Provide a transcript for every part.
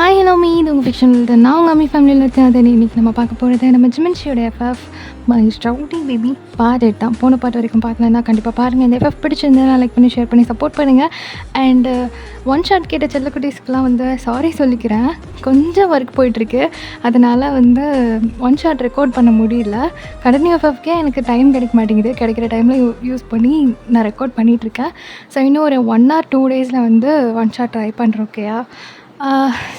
Hi hello me இது உங்கள் ஃபிக்ஷனில் நான் உங்கள் அம்மி ஃபேமிலியில் இருக்கேன். அதை இன்றைக்கி நம்ம பார்க்க போகிறது நம்ம ஜிமின்ஷியோட எஃப்எஃப் மை ஸ்டவுட்டி பேபி பார்ட் 8 தான். போன பாட்டு வரைக்கும் பார்க்கலன்னா கண்டிப்பாக பாருங்கள். இந்த எஃப்எஃப் பிடிச்சிருந்தா லைக் பண்ணி ஷேர் பண்ணி சப்போர்ட் பண்ணுங்கள். அண்டு ஒன் ஷாட் கேட்ட செல்லக்குட்டீஸ்க்கெலாம் சாரி சொல்லிக்கிறேன். கொஞ்சம் ஒர்க் போயிட்டுருக்கு, அதனால் ஒன் ஷாட் ரெக்கார்ட் பண்ண முடியல. கண்டினியூ எஃப்எஃப்கே எனக்கு டைம் கிடைக்க மாட்டேங்குது. கிடைக்கிற டைமில் யூஸ் பண்ணி நான் ரெக்கார்ட் பண்ணிகிட்ருக்கேன். ஸோ இன்னும் ஒரு 1 or 2 டேஸில் ஒன் ஷாட் ட்ரை பண்ணுறோம். ஓகேயா?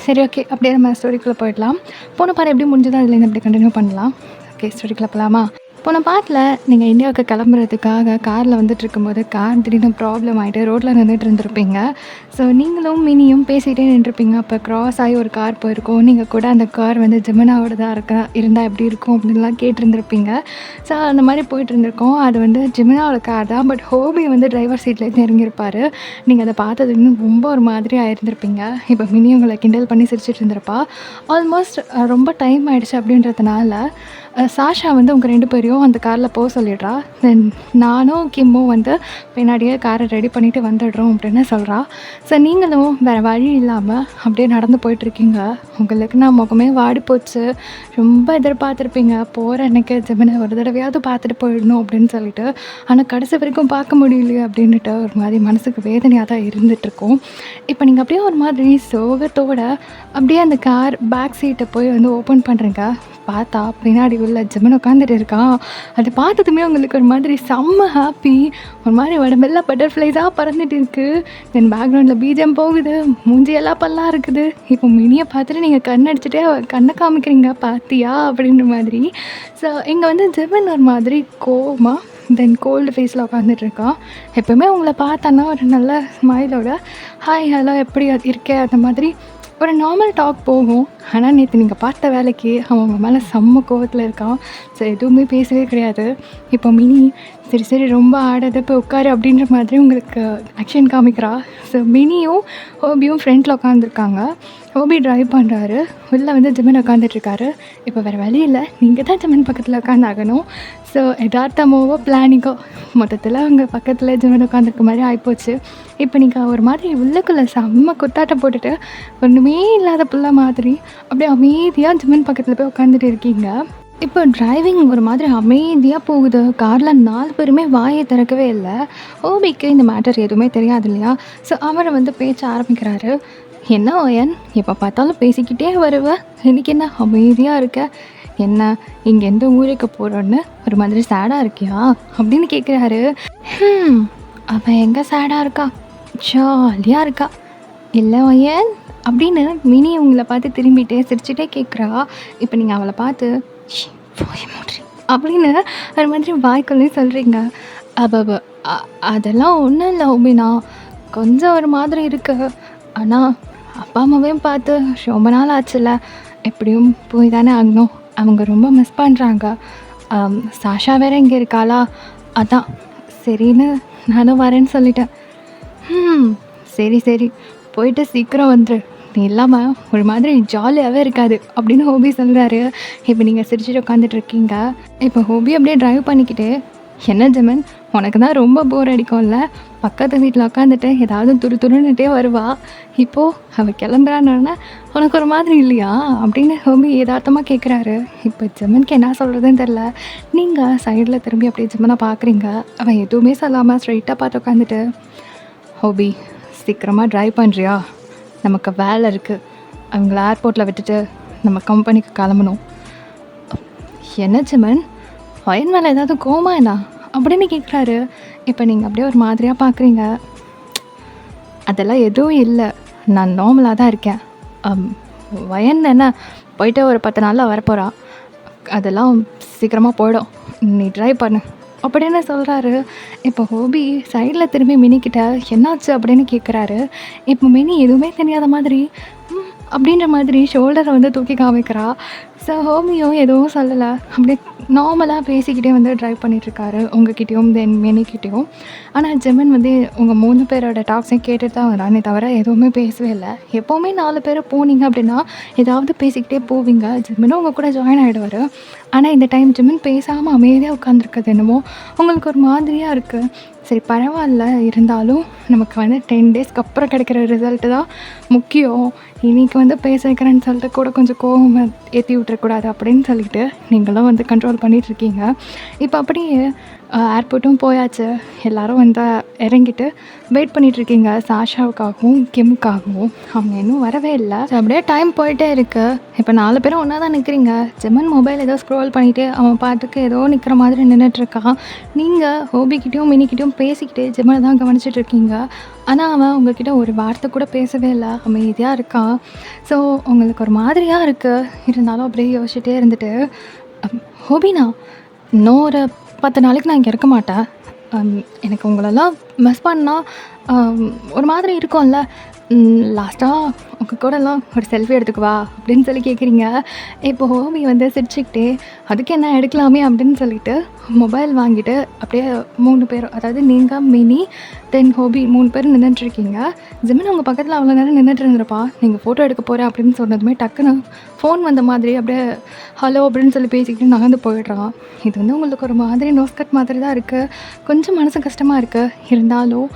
சரி, ஓகே. அப்படியே நம்ம ஸ்டோரிக்குள்ளே போயிடலாம். போன பாட்டு எப்படி முடிஞ்சதோ அதுலேருந்து அப்படியே கண்டினியூ பண்ணலாம். ஓகே, ஸ்டோரிக்குள்ளே போகலாமா? போன பாட்டில் நீங்கள் இந்தியாவுக்கு கிளம்புறதுக்காக காரில் இருக்கும்போது கார் திடீர்னு ப்ராப்ளம் ஆகிட்டு ரோட்டில் நின்றுட்டு இருந்திருப்பீங்க. ஸோ நீங்களும் மினியும் பேசிகிட்டே நின்றுருப்பீங்க. அப்போ க்ராஸ் ஆகி ஒரு கார் போயிருக்கோம். நீங்கள் கூட அந்த கார் ஜெமினாவோட தான் இருந்தால் எப்படி இருக்கும் அப்படின்லாம் கேட்டிருந்துருப்பீங்க. ஸோ அந்த மாதிரி போயிட்டு இருந்திருக்கோம். அது ஜெமினாவோட கார் தான். பட் ஹோபி டிரைவர் சீட்லேருந்து இறங்கியிருப்பார். நீங்கள் அதை பார்த்தது இன்னும் ரொம்ப ஒரு மாதிரி ஆயிருந்திருப்பீங்க. இப்போ மினி உங்களை கிண்டல் பண்ணி சிரிச்சிட்டு இருந்திருப்பா. ஆல்மோஸ்ட் ரொம்ப டைம் ஆகிடுச்சு அப்படின்றதுனால சாஷா உங்கள் 2 பேரையும் அந்த காரில் போக சொல்லிடுறா. தென் நானும் கிம்மும் பின்னாடியே காரை ரெடி பண்ணிவிட்டு வந்துடுறோம் அப்படின்னு சொல்கிறா. ஸோ நீங்களும் வேறு வழி இல்லாமல் அப்படியே நடந்து போயிட்டுருக்கீங்க. உங்களுக்கு நான் முகமே வாடி போச்சு. ரொம்ப எதிர்பார்த்துருப்பீங்க, போகிற அன்றைக்கி ஜெமினை ஒரு தடவையாவது பார்த்துட்டு போயிடணும் அப்படின்னு சொல்லிட்டு. ஆனால் கடைசி வரைக்கும் பார்க்க முடியலையே அப்படின்ட்டு ஒரு மாதிரி மனசுக்கு வேதனையாக தான் இருந்துகிட்ருக்கோம். இப்போ நீங்கள் அப்படியே ஒரு மாதிரி சோகத்தோடு அப்படியே அந்த கார் பேக் சீட்டை போய் ஓப்பன் பண்ணுறீங்க. பார்த்தா பின்னாடி உள்ள ஜெமின் உட்காந்துட்டு இருக்கான். அதை பார்த்ததுமே உங்களுக்கு ஒரு மாதிரி செம்ம ஹாப்பி. ஒரு மாதிரி உடம்பெல்லாம் பட்டர்ஃப்ளைஸாக பறந்துட்டு இருக்குது. தென் பேக்ரவுண்டில் பீஜம் போகுது, மூஞ்சியெல்லாம் பல்லாம் இருக்குது. இப்போ மினியை பார்த்துட்டு நீங்கள் கண்ணடிச்சுட்டே கண்ணை காமிக்கிறீங்க, பார்த்தியா அப்படின்ற மாதிரி. ஸோ இங்கே ஜெமின் ஒரு மாதிரி கோவமாக தென் கோல்டு ஃபேஸில் உட்காந்துட்ருக்கான். எப்போவுமே உங்களை பார்த்தான்னா ஒரு நல்ல ஸ்மைலோட ஹாய் ஹலோ எப்படி இருக்கே அந்த மாதிரி ஒரு நார்மல் டாக் போகும். ஆனால் நேற்று நீங்கள் பார்த்த வேலைக்கு அவன் உங்கள் மேலே செம்ம கோவத்தில் இருக்கான். ஸோ எதுவுமே பேசவே கிடையாது. இப்போ மினி சரி ரொம்ப ஆடாத போய் உட்காரு அப்படின்ற மாதிரி உங்களுக்கு ஆக்ஷன் காமிக்கிறா. ஸோ மினியும் ஹோபியும் ஃப்ரண்ட்டில் உட்காந்துருக்காங்க. ஹோபி ட்ரைவ் பண்ணுறாரு. உள்ளே ஜெமின் உட்காந்துட்ருக்காரு. இப்போ வேறு வழி இல்லை, நீங்கள் தான் ஜெமின் பக்கத்தில் உட்காந்தாகணும். ஸோ எதார்த்தமோவோ பிளானிங்கோ மொத்தத்தில் அவங்க பக்கத்தில் ஜெமின் உட்காந்துருக்க மாதிரி ஆகிப்போச்சு. இப்போ நீங்கள் ஒரு மாதிரி உள்ளுக்குள்ளே செம்ம குத்தாட்டம் போட்டுட்டு ஒன்றுமே இல்லாத பிள்ளை மாதிரி அப்படியே அமைதியாக ஜெமின் பக்கத்தில் போய் உட்காந்துட்டு இருக்கீங்க. இப்போ டிரைவிங் ஒரு மாதிரி அமைதியாக போகுது. காரில் 4 பேருமே வாயை திறக்கவே இல்லை. ஹோபிக்கு இந்த மேட்டர் எதுவுமே தெரியாது இல்லையா? ஸோ அவரை பேச்ச ஆரம்பிக்கிறாரு. என்ன ஓயன், எப்போ பார்த்தாலும் பேசிக்கிட்டே வருவ, இன்றைக்கி என்ன அமைதியாக இருக்க? என்ன இங்கே எந்த ஊருக்கு போகிறோன்னு ஒரு மாதிரி சேடாக இருக்கியா அப்படின்னு கேட்குறாரு. அவன் எங்கே சேடாக இருக்கா, ஜாலியாக இருக்கா. இல்லை ஓயன் அப்படின்னு மினி உங்களை பார்த்து திரும்பிட்டே சிரிச்சுட்டே கேட்குறா. இப்போ நீங்கள் அவளை பார்த்து அப்படின்னு ஒரு மாதிரி வாய்க்குள்ளே சொல்கிறீங்க. அப்போ அதெல்லாம் ஒன்றும் இல்லை ஓபினா, கொஞ்சம் ஒரு மாதிரி இருக்கு. ஆனால் அப்பா அம்மாவையும் பார்த்து ரொம்ப நாள் ஆச்சுல்ல, எப்படியும் போய் தானே ஆகணும். அவங்க ரொம்ப மிஸ் பண்ணுறாங்க. சாஷா வேறு இங்கே இருக்காளா, அதான் சரின்னு நானும் வரேன்னு சொல்லிட்டேன். சரி போயிட்டு சீக்கிரம் வந்துரு, நீ இல்லாமல் ஒரு மாதிரி ஜாலியாகவே இருக்காது அப்படின்னு ஹோபி சொல்கிறாரு. இப்போ நீங்கள் சிரிச்சுட்டு உட்காந்துட்ருக்கீங்க. இப்போ ஹோபி அப்படியே ட்ரைவ் பண்ணிக்கிட்டு, என்ன ஜெமின் உனக்கு தான் ரொம்ப போர் அடிக்கும்ல, பக்கத்து வீட்டில் உட்காந்துட்டு ஏதாவது துருன்னுட்டே வருவா. இப்போது அவள் கிளம்புறான்னு உனக்கு ஒரு மாதிரி இல்லையா அப்படின்னு ஹோபி யதார்த்தமாக கேட்குறாரு. இப்போ ஜெமின்க்கு என்ன சொல்கிறதுன்னு தெரில. நீங்கள் சைடில் திரும்பி அப்படியே ஜெமினை பார்க்குறீங்க. அவன் எதுவுமே சொல்லாமல் ஸ்ட்ரைட்டாக பார்த்து உட்காந்துட்டு, ஹோபி சீக்கிரமாக ட்ரைவ் பண்ணுறியா, நமக்கு வேலை இருக்குது, அவங்கள ஏர்போர்ட்டில் விட்டுட்டு நம்ம கம்பெனிக்கு கிளம்பணும். என்ன ஜெமின் ஒயன் மேலே ஏதாவது கோமா என்ன அப்படின்னு கேட்குறாரு. இப்போ நீங்கள் அப்படியே ஒரு மாதிரியாக பார்க்குறீங்க. அதெல்லாம் எதுவும் இல்லை, நான் நார்மலாக தான் இருக்கேன். வயன் என்ன போயிட்டு ஒரு 10 நாளில் வரப்போகிறா, அதெல்லாம் சீக்கிரமாக போயிடும், நீ ட்ரைவ் பண்ணு அப்படின்னு சொல்கிறாரு. இப்போ ஹோபி சைடில் திரும்பி மினிக்கிட்ட என்னாச்சு அப்படின்னு கேட்குறாரு. இப்போ மினி எதுவுமே தெரியாத மாதிரி அப்படின்ற மாதிரி ஷோல்டரை தூக்கி காமிக்கிறா. ஸோ ஹோமியும் எதுவும் சொல்லலை, அப்படியே நார்மலாக பேசிக்கிட்டே ட்ரைவ் பண்ணிகிட்ருக்காரு உங்ககிட்டயும் தென் மினிக்கிட்டேயும். ஆனால் ஜெமின் உங்கள் 3 பேரோட டாக்ஸையும் கேட்டுட்டு தான் வரானே தவிர எதுவுமே பேசவே இல்லை. எப்போவுமே 4 பேர் போனீங்க அப்படின்னா ஏதாவது பேசிக்கிட்டே போவீங்க. ஜெமினும் உங்கள் கூட ஜாயின் ஆகிடுவார். ஆனால் இந்த டைம் ஜெமின் பேசாமல் அமைதியாக உட்காந்துருக்குது என்னமோ உங்களுக்கு ஒரு மாதிரியாக இருக்குது. சரி பரவாயில்ல, இருந்தாலும் நமக்கு வந்து 10 டேஸ்க்கு அப்புறம் கிடைக்கிற ரிசல்ட்டு தான் முக்கியம். இன்னைக்கு வந்து பேச வைக்கிறேன்னு சொல்லிட்டு கூட கொஞ்சம் கோவம் ஏற்றி விட்டுறக்கூடாது அப்படின்னு சொல்லிட்டு நீங்களும் வந்து கண்ட்ரோல் பண்ணிகிட்ருக்கீங்க. இப்போ அப்படியே ஏர்போர்ட்டும் போயாச்சு. எல்லோரும் வந்து இறங்கிட்டு வெயிட் பண்ணிகிட்ருக்கீங்க சாஷாவுக்காகவும் கிம்முக்காகவும். அவங்க இன்னும் வரவே இல்லை. ஸோ அப்படியே டைம் போயிட்டே இருக்குது. இப்போ 4 பேரும் ஒன்றா தான் நிற்கிறீங்க. ஜெமன் மொபைல் ஏதோ ஸ்க்ரோல் பண்ணிவிட்டு அவன் பாட்டுக்கு ஏதோ நிற்கிற மாதிரி நின்றுட்டுருக்கான். நீங்கள் ஹோபிக்கிட்டேயும் மினிக்கிட்டேயும் பேசிக்கிட்டே ஜெமனை தான் கவனிச்சிட்ருக்கீங்க. ஆனால் அவன் உங்ககிட்ட ஒரு வார்த்தை கூட பேசவே இல்லை, அமைதியாக இருக்கான். ஸோ உங்களுக்கு ஒரு மாதிரியாக இருக்குது. இருந்தாலும் அப்படியே யோசிச்சுட்டே இருந்துட்டு, ஹோபினா இன்னும் ஒரு 10 நாளைக்கு நான் இங்கே இருக்க மாட்டேன். எனக்கு உங்களெல்லாம் மிஸ் பண்ணால் ஒரு மாதிரி இருக்கும்ல. லாஸ்ட்டாக உங்கள் கூடலாம் ஒரு செல்ஃபி எடுத்துக்குவா அப்படின்னு சொல்லி கேட்குறீங்க. இப்போ ஹோபி வந்து சிரிச்சுக்கிட்டே அதுக்கு என்ன எடுக்கலாமே அப்படின்னு சொல்லிட்டு மொபைல் வாங்கிட்டு அப்படியே 3 பேரும், அதாவது நீங்கள், மினி, தென் ஹோபி 3 பேரும் நின்றுட்டுருக்கீங்க. ஜெமின் உங்கள் பக்கத்தில் அவ்வளோ நேரம் நின்றுட்டு இருந்திருப்பா. நீங்கள் ஃபோட்டோ எடுக்க போகிறேன் அப்படின்னு சொன்னதுமே டக்குன்னு ஃபோன் வந்த மாதிரி அப்படியே ஹலோ அப்படின்னு சொல்லி பேசிக்கிட்டு நகர்ந்து போயிடுறான். இது வந்து உங்களுக்கு ஒரு மாதிரி நோஸ்கட் மாதிரி தான் இருக்குது. கொஞ்சம் மனசு கஷ்டமாக இருக்குது. இருந்தாலும்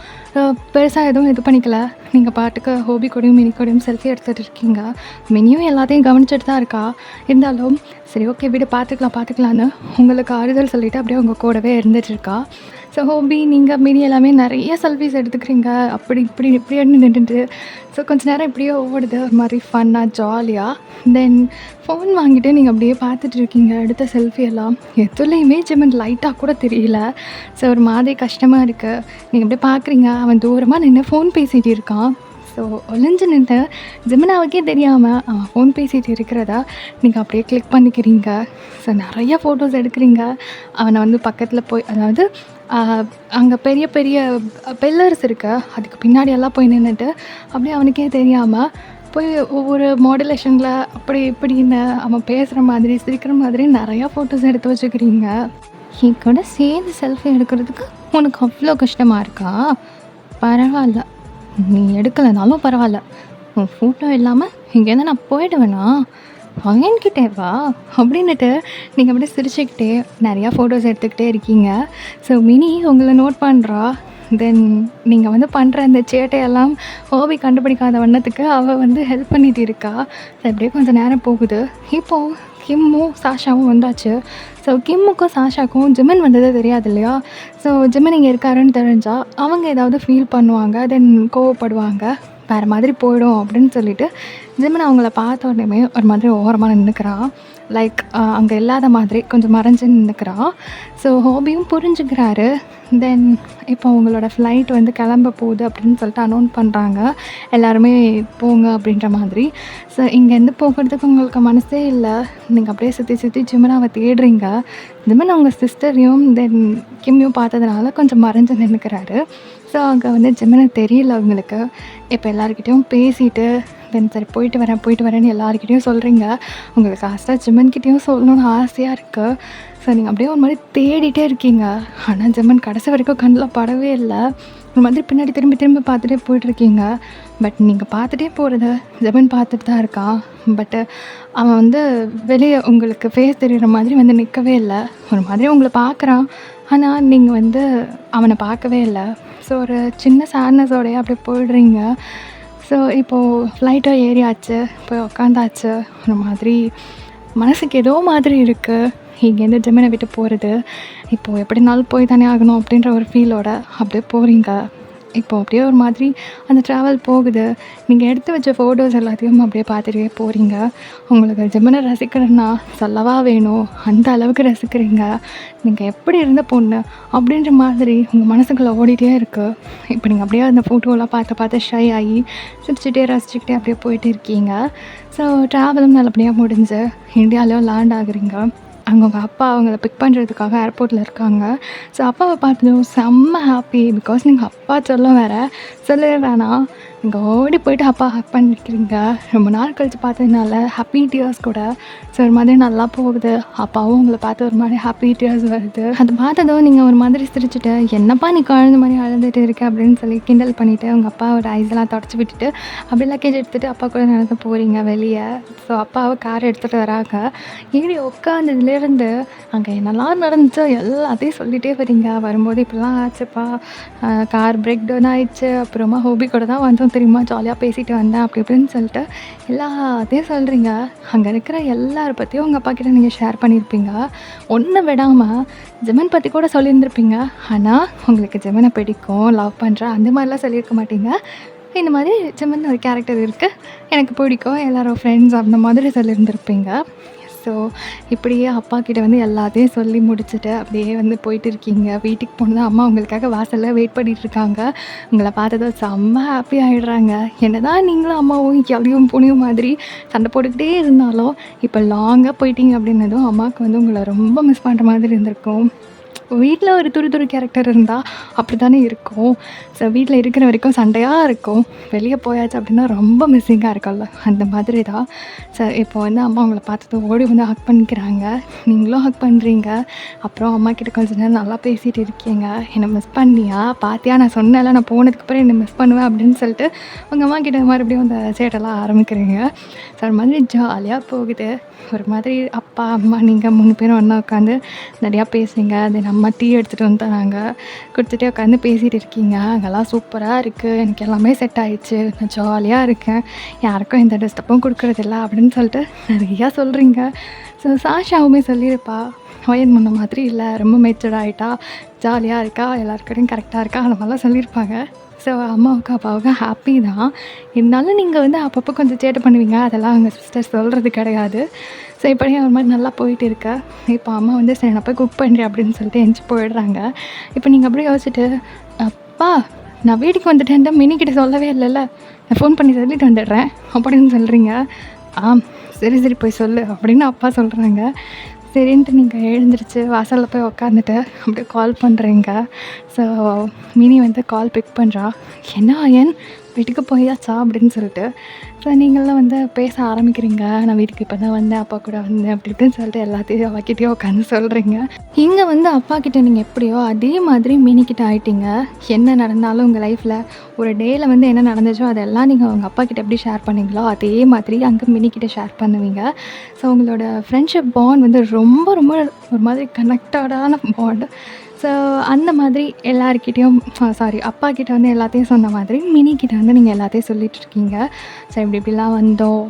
பெருசாக எதுவும் இது பண்ணிக்கல. நீங்கள் பாட்டுக்கு ஹோபி கூடயும் மினி கூடயும் செல்ஃபி எடுத்துகிட்டு இருக்கீங்க. மினியும் எல்லாத்தையும் கவனிச்சுட்டு தான் இருக்கா. இருந்தாலும் சரி ஓகே விடு, பார்த்துக்கலான்னு உங்களுக்கு ஆறுதல் சொல்லிவிட்டு அப்படியே உங்கள் கூடவே இருந்துகிட்ருக்கா. ஸோ ஹோபி, நீங்கள் மினி எல்லாமே நிறைய செல்ஃபிஸ் எடுத்துக்கிறீங்க. அப்படி இப்படியே நின்றுட்டு ஸோ கொஞ்ச நேரம் இப்படியே ஓடுது ஒரு மாதிரி ஃபன்னாக ஜாலியாக. தென் ஃபோன் வாங்கிட்டு நீங்கள் அப்படியே பார்த்துட்டு இருக்கீங்க. எடுத்த செல்ஃபி எல்லாம் எதுலேயுமே ஜெமன் லைட்டாக கூட தெரியல. ஸோ ஒரு மாதிரி கஷ்டமாக இருக்குது. நீங்கள் அப்படியே பார்க்குறீங்க, அவன் தூரமாக நின்று ஃபோன் பேசிகிட்டு இருக்கான். ஸோ ஒளிஞ்சு நின்று ஜெமினாவுக்கே தெரியாமல் அவன் ஃபோன் பேசிகிட்டு இருக்கிறதா நீங்கள் அப்படியே கிளிக் பண்ணிக்கிறீங்க. ஸோ நிறைய ஃபோட்டோஸ் எடுக்கிறீங்க. அவனை வந்து பக்கத்தில் போய், அதாவது அங்கே பெரிய பெரிய பில்லர்ஸ் இருக்கு, அதுக்கு பின்னாடியெல்லாம் போய் நின்றுட்டு அப்படியே அவனுக்கே தெரியாமல் போய் ஒவ்வொரு மாடுலேஷனில் அப்படி இப்படின்னு அவன் பேசுகிற மாதிரி சிரிக்கிற மாதிரி நிறையா ஃபோட்டோஸ் எடுத்து வச்சுக்கிறீங்க. என் கூட சேர்ந்து செல்ஃபி எடுக்கிறதுக்கு உனக்கு அவ்வளோ கஷ்டமாக இருக்கா? பரவாயில்ல, நீ எடுக்கலைனாலும் பரவாயில்ல. உன் ஃபோட்டோ இல்லாமல் இங்கேருந்து நான் போயிடுவேனா? அவன்கிட்டே வா அப்படின்னுட்டு நீங்கள் அப்படியே சிரிச்சுக்கிட்டே நிறையா ஃபோட்டோஸ் எடுத்துக்கிட்டே இருக்கீங்க. ஸோ மினி உங்களை நோட் பண்ணுறா. தென் நீங்கள் வந்து பண்ணுற அந்த சேட்டையெல்லாம் ஹோபி கண்டுபிடிக்காத வண்ணத்துக்கு அவள் வந்து ஹெல்ப் பண்ணிகிட்டு இருக்கா. ஸோ அப்படியே கொஞ்சம் நேரம் போகுது. இப்போது கிம்மும் சாஷாவும் வந்தாச்சு. ஸோ கிம்முக்கும் சாஷாக்கும் ஜெமின் வந்ததே தெரியாது இல்லையா. ஸோ ஜெமின் இங்கே இருக்காருன்னு தெரிஞ்சால் அவங்க ஏதாவது ஃபீல் பண்ணுவாங்க, தென் கோவப்படுவாங்க, வேறு மாதிரி போயிடும் அப்படின்னு சொல்லிட்டு ஜெமின் அவங்கள பார்த்த உடனே ஒரு மாதிரி ஓரமாக நின்றுக்கிறான். லைக் அங்கே இல்லாத மாதிரி கொஞ்சம் மறைஞ்சு நின்றுக்கிறான். ஸோ ஹோபியும் புரிஞ்சுக்கிறாரு. தென் இப்போ உங்களோட ஃப்ளைட் வந்து கிளம்ப போகுது அப்படின்னு சொல்லிட்டு அனௌன்ஸ் பண்ணுறாங்க. எல்லாருமே போங்க அப்படின்ற மாதிரி. ஸோ இங்கேருந்து போகிறதுக்கு உங்களுக்கு மனசே இல்லை. நீங்கள் அப்படியே சுற்றி ஜெமினாவை தேடுறீங்க. ஜெமின் அவங்க சிஸ்டரையும் தென் கிம்மையும் பார்த்ததுனால கொஞ்சம் மறைஞ்சு நின்றுக்கிறாரு. ஸோ அங்கே வந்து ஜெமினை தெரியல அவங்களுக்கு. இப்போ எல்லாருக்கிட்டையும் பேசிவிட்டு தென் சரி போயிட்டு வரேன்னு எல்லாருக்கிட்டையும் சொல்கிறீங்க. உங்களுக்கு லாஸ்ட்டாக ஜெமின்கிட்டையும் சொல்லணும்னு ஆசையாக இருக்குது. ஸோ நீங்கள் அப்படியே ஒரு மாதிரி தேடிட்டே இருக்கீங்க. ஆனால் ஜெமின் கடைசி வரைக்கும் கண்ணில் படவே இல்லை. ஒரு மாதிரி பின்னாடி திரும்பி பார்த்துட்டே போயிட்டுருக்கீங்க. பட் நீங்கள் பார்த்துட்டே போகிறத ஜெமின் பார்த்துட்டு தான் இருக்கான். பட்டு அவன் வந்து வெளியே உங்களுக்கு ஃபேஸ் தெரிகிற மாதிரி வந்து நிற்கவே இல்லை. ஒரு மாதிரி உங்களை பார்க்குறான், ஆனால் நீங்கள் வந்து அவனை பார்க்கவே இல்லை. ஸோ ஒரு சின்ன சேட்னஸோடையே அப்படியே போயிடுறீங்க. ஸோ இப்போது ஃப்ளைட்டோ ஏறியாச்சு, போய் உக்காந்தாச்சு. ஒரு மாதிரி மனசுக்கு ஏதோ மாதிரி இருக்குது. இங்கேருந்து ஜெமினை விட்டு போகிறது இப்போது எப்படினாலும் போய் தானே ஆகணும் அப்படின்ற ஒரு ஃபீலோட அப்படியே போகிறீங்க. இப்போது அப்படியே ஒரு மாதிரி அந்த ட்ராவல் போகுது. நீங்கள் எடுத்து வச்ச ஃபோட்டோஸ் எல்லாத்தையும் அப்படியே பார்த்துட்டே போகிறீங்க. உங்களுக்கு ஜெமினை ரசிக்கணும்னா சொல்லவா வேணும், அந்த அளவுக்கு ரசிக்கிறீங்க. நீங்கள் எப்படி இருந்த பொண்ணு அப்படின்ற மாதிரி உங்கள் மனசுக்குள்ளே ஓடிட்டே இருக்குது. இப்போ நீங்கள் அப்படியே அந்த ஃபோட்டோலாம் பார்த்து ஷை ஆகி சிரிச்சுட்டே ரசிச்சுக்கிட்டே அப்படியே போயிட்டு இருக்கீங்க. ஸோ ட்ராவலும் நல்லபடியாக முடிஞ்சு இந்தியாவிலும் லேண்ட் ஆகுறீங்க. அங்கே உங்கள் அப்பா அவங்கள பிக் பண்ணுறதுக்காக ஏர்போர்ட்டில் இருக்காங்க. ஸோ அப்பாவை பார்த்ததும் செம்ம ஹாப்பி. பிகாஸ் நீங்கள் அப்பா சொல்ல வேறு சொல்லவே வேணாம், இங்கே ஓடி போயிட்டு அப்பா ஹக் பண்ணிக்கிறீங்க. ரொம்ப நாள் கழித்து பார்த்ததுனால ஹாப்பி டியர்ஸ் கூட. ஸோ ஒரு மாதிரி நல்லா போகுது. அப்பாவும் உங்களை பார்த்து ஒரு மாதிரி ஹாப்பி டியர்ஸ் வருது. அது பார்த்ததும் நீங்கள் ஒரு மாதிரி சிரிச்சுட்டு, என்னப்பா நீ குழந்த மாதிரி அழுதுட்டு இருக்க அப்படின்னு சொல்லி கிண்டல் பண்ணிவிட்டு உங்கள் அப்பாவோட ஐஸெல்லாம் தொடச்சி விட்டுட்டு அப்படி லக்கேஜ் எடுத்துகிட்டு அப்பா கூட நடந்து போகிறீங்க வெளியே. ஸோ அப்பாவை கார் எடுத்துகிட்டு வராங்க. ஏறி உட்காந்ததுலேருந்து அங்கே என்னெல்லாம் நடந்துச்சோ எல்லாத்தையும் சொல்லிகிட்டே வரீங்க. வரும்போது இப்படிலாம் ஆச்சுப்பா, கார் பிரேக் டவுன் ஆயிடுச்சு, அப்புறமா ஹோபி கூட தான் வந்தோம் தெரியுமா, ஜாலியாக பேசிட்டு வந்தேன் அப்படி இப்படின்னு சொல்லிட்டு எல்லாத்தையும் சொல்கிறீங்க. அங்கே இருக்கிற எல்லாரை பற்றியும் உங்கள் அப்பா கிட்ட நீங்கள் ஷேர் பண்ணியிருப்பீங்க. ஒன்று விடாமல் ஜெமன் பற்றி கூட சொல்லியிருந்திருப்பீங்க. ஆனால் உங்களுக்கு ஜெமனை பிடிக்கும், லவ் பண்ணுறேன் அந்த மாதிரிலாம் சொல்லியிருக்க மாட்டீங்க. இந்த மாதிரி ஜெமன் ஒரு கேரக்டர் இருக்குது, எனக்கு பிடிக்கும், எல்லோரும் ஃப்ரெண்ட்ஸ் அந்த மாதிரி சொல்லியிருந்திருப்பீங்க. ஸோ இப்படியே அப்பா கிட்ட வந்து எல்லாத்தையும் சொல்லி முடிச்சுட்டு அப்படியே வந்து போயிட்டு இருக்கீங்க. வீட்டுக்கு போனது அம்மா உங்களுக்காக வாசலில் வெயிட் பண்ணிகிட்ருக்காங்க. உங்களை பார்த்ததும் செம்ம ஹாப்பி ஆகிடுறாங்க. என்ன தான் நீங்களும் அம்மாவும் எவ்வளியும் புனியும் மாதிரி சண்டை போட்டுக்கிட்டே இருந்தாலும் இப்போ லாங்காக போயிட்டீங்க அப்படின்னதும் அம்மாவுக்கு வந்து உங்களை ரொம்ப மிஸ் பண்ணுற மாதிரி இருந்திருக்கும். வீட்டில் ஒரு துரு கேரக்டர் இருந்தால் அப்படி தானே இருக்கும். ஸோ வீட்டில் இருக்கிற வரைக்கும் சண்டையாக இருக்கும், வெளியே போயாச்சு அப்படின்னா ரொம்ப மிஸ்ஸிங்காக இருக்கும்ல, அந்த மாதிரி தான். ஸோ இப்போ வந்து அம்மா அவங்கள பார்த்தது ஓடி வந்து ஹக் பண்ணிக்கிறாங்க. நீங்களும் ஹக் பண்ணுறீங்க. அப்புறம் அம்மா கிட்ட கொஞ்ச நேரம் நல்லா பேசிகிட்டு இருக்கீங்க. என்னை மிஸ் பண்ணியா, பார்த்தியா நான் சொன்னேன்ல நான் போனதுக்கப்புறம் என்னை மிஸ் பண்ணுவேன் அப்படின்னு சொல்லிட்டு உங்கள் அம்மா கிட்ட மறுபடியும் அந்த சேட்டெல்லாம் ஆரம்பிக்கிறீங்க. ஸோ ஒரு மாதிரி ஜாலியாக போகுது. ஒரு மாதிரி அப்பா அம்மா நீங்கள் 3 பேரும் ஒன்றா உட்காந்து நிறையா பேசுங்க. அது அம்மா டீ எடுத்துகிட்டு வந்து தராங்க, கொடுத்துட்டே உட்காந்து பேசிகிட்டு இருக்கீங்க. அங்கெல்லாம் சூப்பராக இருக்குது, எனக்கு எல்லாமே செட் ஆகிடுச்சு, நான் ஜாலியாக இருக்கேன், யாருக்கும் எந்த டிஸ்டர்பும் கொடுக்குறதில்ல அப்படின்னு சொல்லிட்டு நிறையா சொல்கிறீங்க. ஸோ சாஷாவுமே சொல்லியிருப்பா, ஒயன் முன்ன மாதிரி இல்லை, ரொம்ப மெச்சூர்ட் ஆகிட்டா, ஜாலியாக இருக்கா, எல்லாருக்கிட்டையும் கரெக்டாக இருக்கா, அந்த மாதிரிலாம் சொல்லியிருப்பாங்க. ஸோ அம்மாவுக்கு அப்பாவுக்கு ஹாப்பி தான். இருந்தாலும் நீங்கள் வந்து அப்பப்போ கொஞ்சம் சேட்டை பண்ணுவீங்க, அதெல்லாம் அவங்க சிஸ்டர் சொல்கிறது கிடையாது. ஸோ இப்படியே ஒரு மாதிரி நல்லா போயிட்டு இருக்க. இப்போ அம்மா வந்து சரி நான் போய் குக் பண்ணுறேன் அப்படின்னு சொல்லிட்டு எந்திச்சு போயிடுறாங்க. இப்போ நீங்கள் அப்படியே யோசிச்சுட்டு, அப்பா நான் வீட்டுக்கு வந்துட்டேன்ட்டு மினிக்கிட்ட சொல்லவே இல்லைல்ல, நான் ஃபோன் பண்ணி சொல்லிட்டு வந்துடுறேன் அப்படின்னு சொல்கிறீங்க. சரி போய் சொல்லு அப்படின்னு அப்பா சொல்கிறாங்க. சரின்ட்டு நீங்கள் எழுந்திரிச்சு வாசலில் போய் உக்காந்துட்டு அப்படியே கால் பண்ணுறீங்க. ஸோ மினி வந்து கால் பிக் பண்ணுறா. என்ன ஏன் வீட்டுக்கு போயாச்சா அப்படின்னு சொல்லிட்டு. ஸோ நீங்களாம் வந்து பேச ஆரம்பிக்கிறீங்க. நான் வீட்டுக்கு இப்போ தான் வந்தேன், அப்பா கூட வந்தேன் அப்படி இப்படின்னு சொல்லிட்டு எல்லாத்தையும் அவகிட்டேயும் உட்காந்து சொல்கிறீங்க. இங்கே வந்து அப்பா கிட்டே நீங்கள் எப்படியோ அதே மாதிரி மினிக்கிட்ட ஆகிட்டீங்க. என்ன நடந்தாலும் உங்கள் லைஃப்பில் ஒரு டேயில் வந்து என்ன நடந்துச்சோ அதெல்லாம் நீங்கள் உங்கள் அப்பா கிட்ட எப்படி ஷேர் பண்ணீங்களோ அதே மாதிரி அங்கே மினிக்கிட்ட ஷேர் பண்ணுவீங்க. ஸோ உங்களோட ஃப்ரெண்ட்ஷிப் பாண்ட் வந்து ரொம்ப ரொம்ப ஒரு மாதிரி கனெக்டடான பாண்ட். ஸோ அந்த மாதிரி எல்லாருக்கிட்டேயும் அப்பா கிட்டே வந்து எல்லாத்தையும் சொன்ன மாதிரி மினிக்கிட்ட வந்து நீங்கள் எல்லாத்தையும் சொல்லிகிட்ருக்கீங்க. ஸோ இப்படிலாம் வந்தோம்,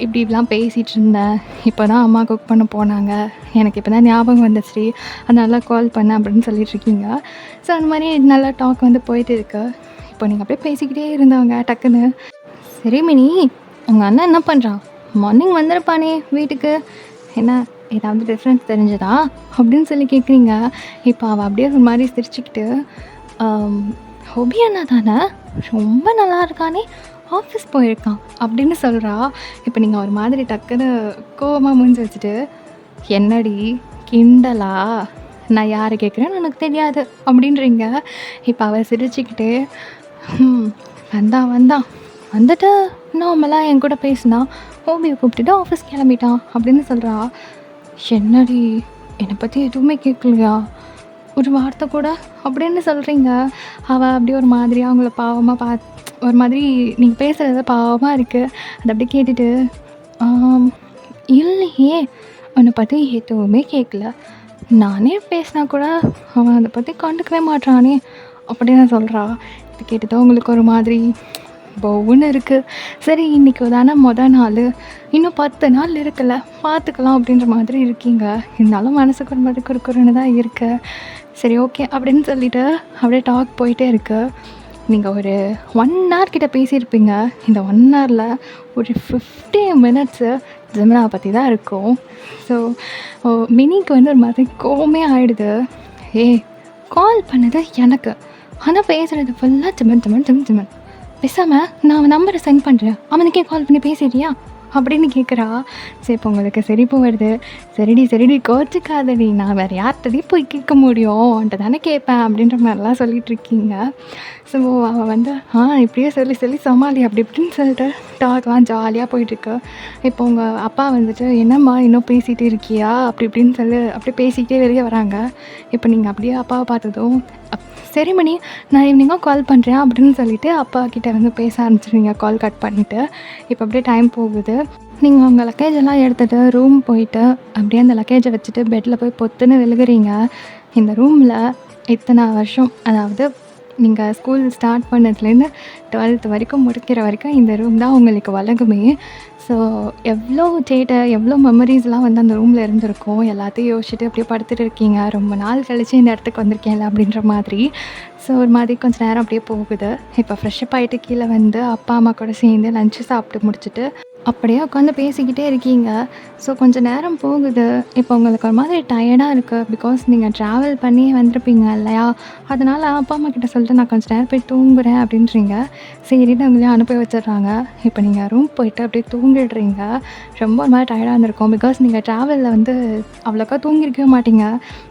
இப்படிலாம் பேசிகிட்டு இருந்தேன், இப்போ தான் அம்மா குக் பண்ண போனாங்க, எனக்கு இப்போ தான் ஞாபகம் வந்துச்சு, அதனால கால் பண்ணேன் அப்படின்னு சொல்லிகிட்ருக்கீங்க. ஸோ அந்த மாதிரி நல்லா டாக் வந்து போயிட்டு இருக்கு. இப்போ நீங்கள் அப்படியே பேசிக்கிட்டே இருந்தவங்க டக்குன்னு, சரி மினி உங்கள் அண்ணன் என்ன பண்ணுறான், மார்னிங் வந்திருப்பானே வீட்டுக்கு, என்ன ஏதாவது டிஃப்ரென்ஸ் தெரிஞ்சதா அப்படின்னு சொல்லி கேட்குறீங்க. இப்போ அவள் அப்படியே ஒரு மாதிரி சிரிச்சுக்கிட்டு, ஹோபி அண்ணா தானே, ரொம்ப நல்லா இருக்கானே, ஆஃபீஸ் போயிருக்கான் அப்படின்னு சொல்கிறா. இப்போ நீங்கள் ஒரு மாதிரி டக்குன்னு கோவமாக மூஞ்சி வச்சுட்டு, என்னடி கிண்டலா, நான் யார் கேட்குறேன்னு எனக்கு தெரியாது அப்படின்றீங்க. இப்போ அவள் சிரிச்சுக்கிட்டே, வந்தான் வந்துட்டு நார்மலாக என் கூட பேசினா, ஹோபியை கூப்பிட்டுட்டு ஆஃபீஸ் கிளம்பிட்டான் அப்படின்னு சொல்கிறா. என்னடி என்னை பற்றி எதுவுமே கேட்கலையா, ஒரு வார்த்தை கூட அப்படின்னு சொல்கிறீங்க. அவள் அப்படியே ஒரு மாதிரி அவங்கள பாவமாக ஒரு மாதிரி நீங்கள் பேசுகிறது பாவமாக இருக்குது. அதை அப்படியே கேட்டுட்டு, இல்லையே உன்னை பற்றி எதுவுமே கேட்கல, நானே பேசினா கூட அவன் அதை பற்றி கண்டுக்கவே மாட்டானே அப்படின்னு சொல்கிறா. இது கேட்டுதான் உங்களுக்கு ஒரு மாதிரி பவுன்னு இருக்குது. சரி இன்றைக்கி தானே நாள், இன்னும் 10 நாள் இருக்குல்ல, பார்த்துக்கலாம் அப்படின்ற மாதிரி இருக்கீங்க. இருந்தாலும் மனசுக்கு ஒரு மாதிரி குறுக்குறுன்னு தான் இருக்குது. சரி ஓகே அப்படின்னு சொல்லிவிட்டு அப்படியே டாக் போயிட்டே இருக்கு. நீங்கள் ஒரு 1 hour கிட்ட பேசியிருப்பீங்க. இந்த 1 hourல ஒரு 15 minutes ஜெமினாவை பற்றி தான் இருக்கும். ஸோ மினிக்கு வந்து ஒரு மாதிரி கோவமே ஆகிடுது. கால் பண்ணது எனக்கு, ஆனால் பேசுகிறது ஃபுல்லாக ஜெமன் பேசாமல் நான் அவன் நம்பரை சென்ட் பண்ணுறேன், அவனுக்கே கால் பண்ணி பேசிடுறியா அப்படின்னு கேட்குறா. சரி இப்போ உங்களுக்கு சிரிப்பு வருது. சரிடி சரிடி கோச்சிக்காதடி, நான் வேறு யார்கிட்டடி போய் கேட்க முடியும், உன்ட்ட தானே கேட்பேன் அப்படின்ற மாதிரிலாம் சொல்லிகிட்ருக்கீங்க. ஸோ அவள் வந்து இப்படியே சொல்லி சொல்லி சமாளி அப்படி இப்படின்னு சொல்லிட்டு டாக்லாம் ஜாலியாக போயிட்டுருக்கு. இப்போ உங்கள் அப்பா வந்துட்டு என்னம்மா இன்னும் பேசிகிட்டே இருக்கியா அப்படி இப்படின்னு சொல்லி அப்படியே பேசிக்கிட்டே வெளியே வராங்க. இப்போ நீங்கள் அப்படியே அப்பாவை பார்த்ததும் சரி மணி, நான் ஈவினிங்காக கால் பண்ணுறேன் அப்படின்னு சொல்லிட்டு அப்பா கிட்டே வந்து பேச ஆரம்பிச்சிடுவீங்க கால் கட் பண்ணிவிட்டு. இப்போ அப்படியே டைம் போகுது. நீங்கள் உங்கள் லக்கேஜெல்லாம் எடுத்துகிட்டு ரூம் போயிட்டு அப்படியே அந்த லக்கேஜை வச்சுட்டு பெட்டில் போய் பொத்துன்னு விழுகுறீங்க. இந்த ரூமில் இத்தனை வருஷம், அதாவது நீங்கள் ஸ்கூல் ஸ்டார்ட் பண்ணதுலேருந்து 12th வரைக்கும் முடிக்கிற வரைக்கும் இந்த ரூம் தான் உங்களுக்கு உலகமே. ஸோ எவ்வளோ எவ்வளோ மெமரிஸ்லாம் வந்து அந்த ரூமில் இருந்திருக்கும். எல்லாத்தையும் யோசிச்சுட்டு அப்படியே படுத்துட்டு இருக்கீங்க. ரொம்ப நாள் கழிச்சு இந்த இடத்துக்கு வந்திருக்கேன்ல அப்படின்ற மாதிரி. ஸோ ஒரு மாதிரி கொஞ்சம் நேரம் அப்படியே போகுது. இப்போ ஃப்ரெஷ்அப் ஆகிட்டு கீழே வந்து அப்பா அம்மா கூட சேர்ந்து லஞ்சு சாப்பிட்டு முடிச்சுட்டு அப்படியே உட்காந்து பேசிக்கிட்டே இருக்கீங்க. ஸோ கொஞ்சம் நேரம் போகுது. இப்போ உங்களுக்கு ஒரு மாதிரி டயர்டாக இருக்குது. பிகாஸ் நீங்கள் ட்ராவல் பண்ணி வந்திருப்பீங்க இல்லையா? அதனால் அப்பா அம்மா கிட்ட சொல்லிட்டு நான் கொஞ்சம் நேரம் போய் தூங்குறேன் அப்படின்றீங்க. சரின்னு அவங்களையும் அனுப்பி வச்சிடுறாங்க. இப்போ நீங்கள் ரூம் போயிட்டு அப்படியே தூங்கிடுறீங்க. ரொம்ப ஒரு மாதிரி டயர்டாக இருந்திருக்கும். பிகாஸ் நீங்கள் ட்ராவலில் வந்து அவ்வளோக்கா தூங்கியிருக்கவே மாட்டீங்க.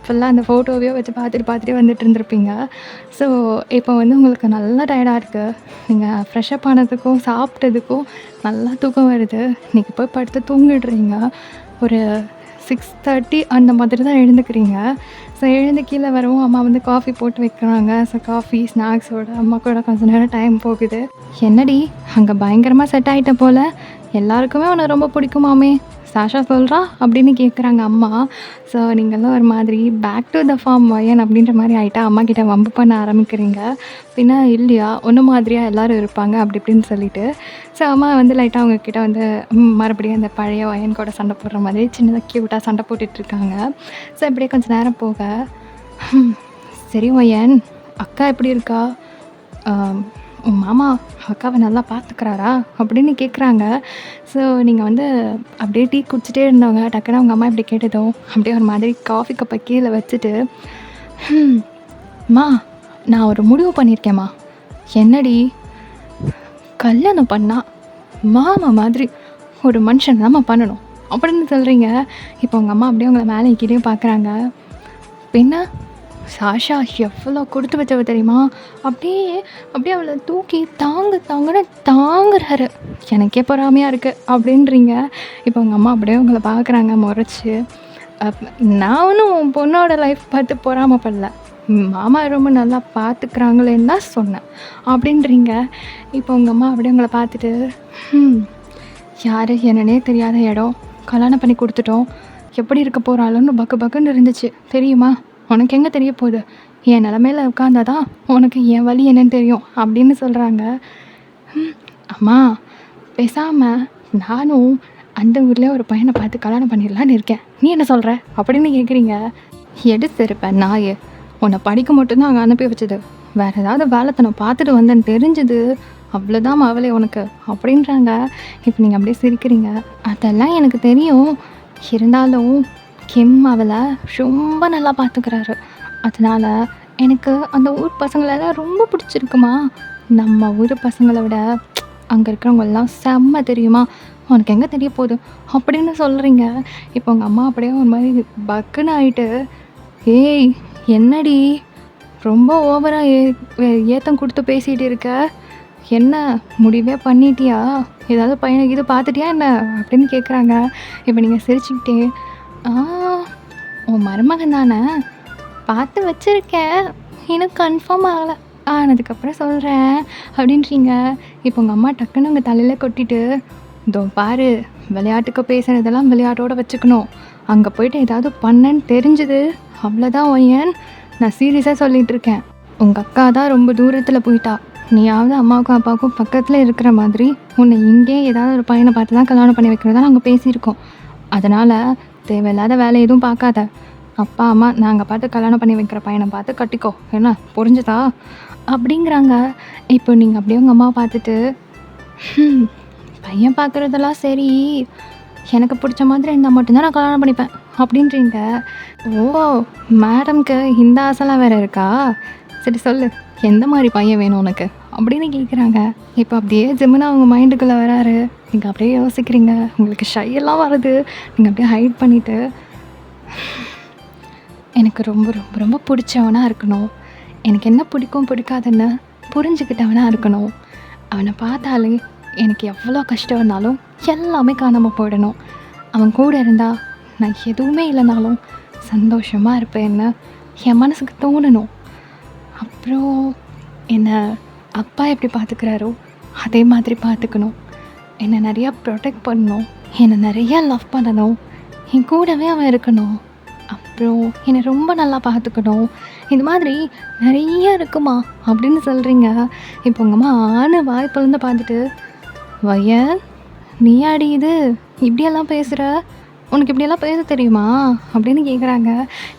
ஃபுல்லாக அந்த ஃபோட்டோவையோ வச்சு பார்த்துட்டு வந்துட்டு இருந்திருப்பீங்க. ஸோ இப்போ வந்து உங்களுக்கு நல்லா டயர்டாக இருக்குது. நீங்கள் ஃப்ரெஷ்அப் ஆனதுக்கும் சாப்பிட்டதுக்கும் நல்லா தூக்கம் வருது. இன்றைக்கி போய் படுத்து தூங்கிடுறீங்க. ஒரு 6:30 அந்த மாதிரி தான் எழுந்துக்கிறீங்க. ஸோ எழுந்து கீழே வரவும் அம்மா வந்து காஃபி போட்டு வைக்கிறாங்க. ஸோ காஃபி ஸ்நாக்ஸோட அம்மா கூட கொஞ்சம் நேரம் டைம் போகுது. என்னடி அங்கே பயங்கரமாக செட் ஆகிட்ட போல், எல்லாருக்குமே உன்னை ரொம்ப பிடிக்குமாமே, சாஷா சொல்கிறா அப்படின்னு கேட்குறாங்க அம்மா. ஸோ நீங்களும் ஒரு மாதிரி பேக் டு த ஃபார்ம் வயன் அப்படின்ற மாதிரி ஆகிட்டா அம்மா கிட்ட வம்பு பண்ண ஆரம்பிக்கிறீங்க. பின்ன இல்லையா ஒன்று மாதிரியாக எல்லோரும் இருப்பாங்க அப்படி இப்படின்னு சொல்லிட்டு. ஸோ அம்மா வந்து லைட்டாக அவங்கக்கிட்ட வந்து மறுபடியும் அந்த பழைய வயன் கூட சண்டை போடுற மாதிரி சின்னதாக க்யூட்டாக சண்டை போட்டுட்ருக்காங்க. ஸோ இப்படியே கொஞ்சம் நேரம் போக சரி வயன், அக்கா எப்படி இருக்கா, உன் மாமா அக்காவை நல்லா பார்த்துக்கிறாரா அப்படின்னு கேட்குறாங்க. ஸோ நீங்கள் வந்து அப்படியே டீ குடிச்சிட்டே இருந்தவங்க டக்குன்னு அவங்க அம்மா இப்படி கேட்டதும் அப்படியே ஒரு மாதிரி காஃபி கப்பை கீழே வச்சுட்டு மா நான் ஒரு முடிவு பண்ணியிருக்கேம்மா. என்னடி? கல்யாணம் பண்ணால் மாமா மாதிரி ஒரு மனுஷன் தாம்மா பண்ணணும் அப்படின்னு சொல்கிறீங்க. இப்போ உங்கள் அம்மா அப்படியே உங்களை மேலே கீழே பார்க்குறாங்க. பின்ன சாஷா எவ்வளோ கொடுத்து வச்சவ தெரியுமா, அப்படியே அப்படியே அவளை தூக்கி தாங்கன்னு தாங்குறாரு. எனக்கே பொறாமையாக இருக்குது அப்படின்றீங்க. இப்போ உங்கள் அம்மா அப்படியே உங்களை பார்க்குறாங்க முறைச்சி. நானும் உன் பொண்ணோட லைஃப் பார்த்து பொறாமப்படல, மாமா ரொம்ப நல்லா பார்த்துக்கிறாங்களேன்னு தான் சொன்னேன் அப்படின்றீங்க. இப்போ உங்கள் அம்மா அப்படியே உங்களை பார்த்துட்டு யார் என்னன்னே தெரியாத இடம், கல்யாணம் பண்ணி கொடுத்துட்டோம், எப்படி இருக்க போகிறாளோன்னு பக்குன்னு இருந்துச்சு தெரியுமா, உனக்கு எங்கே தெரிய போகுது, என் நிலமையில உட்காந்தாதான் உனக்கு என் வழி என்னன்னு தெரியும் அப்படின்னு சொல்கிறாங்க. அம்மா பேசாமல் நானும் அந்த ஊரில் ஒரு பையனை பார்த்து கல்யாணம் பண்ணிடலான்னு இருக்கேன், நீ என்ன சொல்கிற அப்படின்னு கேட்குறீங்க. எடுத்திருப்பேன் நாயே, உன்னை படிக்க மட்டும்தான் அங்கே அனுப்பி வச்சது, வேறு ஏதாவது வேலைத்தை நான் பார்த்துட்டு வந்தேன்னு தெரிஞ்சுது, அவ்வளோதான் அவளே உனக்கு அப்படின்றாங்க. இப்போ நீங்கள் அப்படியே சிரிக்கிறீங்க. அதெல்லாம் எனக்கு தெரியும், இருந்தாலும் கிம் அவளை ரொம்ப நல்லா பார்த்துக்கிறாரு, அதனால் எனக்கு அந்த ஊர் பசங்களெல்லாம் ரொம்ப பிடிச்சிருக்குமா, நம்ம ஊர் பசங்களை விட அங்கே இருக்கிறவங்கெல்லாம் செம்ம தெரியுமா, உனக்கு எங்கே தெரிய போகுது அப்படின்னு சொல்கிறீங்க. இப்போ உங்கள் அம்மா அப்படியே ஒரு மாதிரி பக்குன்னு ஆகிட்டு, ஏய் என்னடி ரொம்ப ஓவராக ஏத்தம் கொடுத்து பேசிகிட்டு இருக்க, என்ன முடிவே பண்ணிட்டியா, ஏதாவது பையனுக்கு இது பார்த்துட்டியா என்ன அப்படின்னு கேட்குறாங்க. இப்போ நீங்கள் சிரிச்சுக்கிட்டே உன் மருமகன் தானே, பார்த்து வச்சுருக்கேன், இன்னும் கன்ஃபார்ம் ஆகலை, ஆனதுக்கப்புறம் சொல்கிறேன் அப்படின்றீங்க. இப்போ உங்கள் அம்மா டக்குன்னு உங்கள் தலையில் கொட்டிட்டு, இதோ பாரு, விளையாட்டுக்கு பேசுகிறதெல்லாம் விளையாட்டோடு வச்சுக்கணும், அங்கே போய்ட்டு ஏதாவது பண்ணேன்னு தெரிஞ்சுது அவ்வளோதான் ஒய்யன், நான் சீரியஸாக சொல்லிகிட்ருக்கேன், உங்கள் அக்கா தான் ரொம்ப தூரத்தில் போயிட்டா, நீயாவது அம்மாவுக்கும் அப்பாவுக்கும் பக்கத்தில் இருக்கிற மாதிரி உன்னை இங்கே ஏதாவது ஒரு பையனை பார்த்து தான் கல்யாணம் பண்ணி வைக்கிறதா நாங்கள் பேசியிருக்கோம், அதனால் தேவையில்லாத வேலை எதுவும் பார்க்காத, அப்பா அம்மா நாங்கள் பார்த்து கல்யாணம் பண்ணி வைக்கிற பையனை பார்த்து கட்டிக்கோ, என்ன புரிஞ்சுதா அப்படிங்கிறாங்க. இப்போ நீங்கள் அப்படியே உங்கள் அம்மா பார்த்துட்டு பையன் பார்க்குறதெல்லாம் சரி, எனக்கு பிடிச்ச மாதிரி இருந்தால் மட்டும்தான் நான் கல்யாணம் பண்ணிப்பேன் அப்படின்றீங்க. ஓ மேடம்க்கு இந்த ஆசைலாம் வேறு இருக்கா, சரி சொல்லு, எந்த மாதிரி பையன் வேணும் உனக்கு அப்படின்னு கேட்குறாங்க. இப்போ அப்படியே ஜெமினா அவங்க மைண்டுக்குள்ளே வராரு. நீங்கள் அப்படியே யோசிக்கிறீங்க, உங்களுக்கு ஷையெல்லாம் வருது, நீங்கள் அப்படியே ஹைட் பண்ணிவிட்டு எனக்கு ரொம்ப ரொம்ப ரொம்ப பிடிச்சவனா இருக்கணும், எனக்கு என்ன பிடிக்கும் பிடிக்காதுன்னு புரிஞ்சுக்கிட்டவனா இருக்கணும், அவனை பார்த்தாலே எனக்கு எவ்வளோ கஷ்டம் இருந்தாலும் எல்லாமே காணாமல் போயிடணும், அவன் கூட இருந்தால் நான் எதுவுமே இல்லைனாலும் சந்தோஷமாக இருப்பேன்னு என் மனசுக்கு தோணணும். அப்புறம் என்னை அப்பா எப்படி பார்த்துக்கிறாரோ அதே மாதிரி பார்த்துக்கணும், என்னை நிறையா ப்ரொடெக்ட் பண்ணணும், என்னை நிறையா லவ் பண்ணணும், என் கூடவே அவன் இருக்கணும், அப்புறம் என்னை ரொம்ப நல்லா பார்த்துக்கணும். இது மாதிரி நிறைய இருக்குமா அப்படின்னு சொல்கிறீங்க. இப்போ உங்கள் அம்மா ஆன வாய் பிளந்து பார்த்துட்டு, வயன் நீயாடி இது இப்படியெல்லாம் பேசுகிற, உனக்கு இப்படியெல்லாம் பேச தெரியுமா அப்படின்னு கேட்குறாங்க.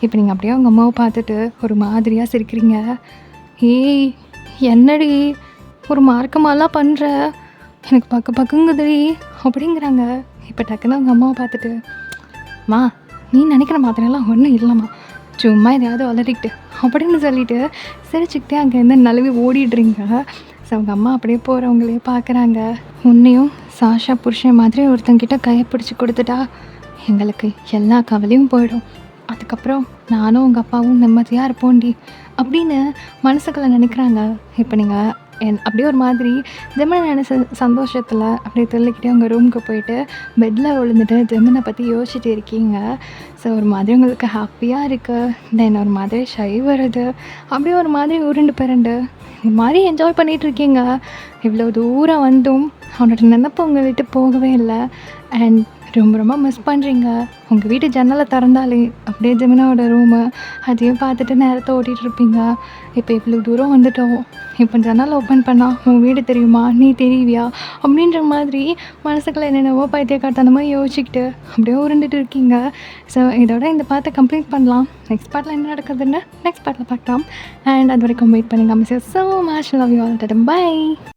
இப்போ நீங்கள் அப்படியே உங்கள் அம்மாவை பார்த்துட்டு ஒரு மாதிரியாக சிரிக்கிறீங்க. ஏய் என்னடி ஒரு மார்க்கமாலாம் பண்ணுற, எனக்கு பக்குங்குதுடி அப்படிங்கிறாங்க. இப்போ டக்குன்னு அவங்க அம்மாவை பார்த்துட்டு, மா நீ நினைக்கிற மாதிரியெல்லாம் ஒன்றும் இல்லைம்மா, சும்மா எதையாவது வளரிக்கிட்டு அப்படின்னு சொல்லிட்டு சிரிச்சுக்கிட்டே அங்கேருந்து நழுவி ஓடிடுறீங்க. ஸோ அவங்க அம்மா அப்படியே போகிறவங்களே பார்க்குறாங்க. உன்னையும் சாஷா புருஷன் மாதிரி ஒருத்தங்கிட்ட கையை பிடிச்சி கொடுத்துட்டா எங்களுக்கு எல்லா கவலையும் போயிடும், அதுக்கப்புறம் நானும் உங்கள் அப்பாவும் நிம்மதியாக இருப்போண்டி அப்படின்னு மனசுக்குள்ளே நினைக்கிறாங்க. இப்போ நீங்கள் அப்படியே ஒரு மாதிரி ஜெமினை நினைச்ச சந்தோஷத்தில் அப்படியே தள்ளிக்கிட்டே உங்கள் ரூமுக்கு போயிட்டு பெட்டில் விழுந்துட்டு ஜெமினை பற்றி யோசிச்சுட்டு இருக்கீங்க. ஸோ ஒரு மாதிரி உங்களுக்கு ஹாப்பியாக இருக்குது, தென் ஒரு மாதிரி ஷை வருது, அப்படியே ஒரு மாதிரி உருண்டு பிறண்டு இது மாதிரி என்ஜாய் பண்ணிகிட்ருக்கீங்க. இவ்வளோ தூரம் வந்தும் அவனோட நினப்பு உங்களை விட்டு போகவே இல்லை. அண்ட் ரொம்ப ரொம்ப மிஸ் பண்ணுறீங்க. உங்கள் வீட்டு ஜன்னலை திறந்தாலே அப்படியே ஜெமினாவோட ரூமு அதையும் பார்த்துட்டு நேரத்தை ஓட்டிகிட்ருப்பீங்க. இப்போ இவ்வளோ தூரம் வந்துட்டோம், இப்போ ஜன்னலை ஓப்பன் பண்ணால் உன் வீடு தெரியுமா, நீ தெரிவியா அப்படின்ற மாதிரி மனசுக்குள்ள என்னென்னவோ பைத்தியக்காரத்தனமாக யோசிச்சுக்கிட்டு அப்படியே உருண்டுட்டு இருக்கீங்க. ஸோ இதோட இந்த பாட்டை கம்ப்ளீட் பண்ணலாம். நெக்ஸ்ட் பார்ட்டில் என்ன நடக்குதுன்னு நெக்ஸ்ட் பார்ட்டில் பார்க்கலாம். அண்ட் அது வரைக்கும் வெயிட் பண்ணுங்கள். Miss so much, love you all, by.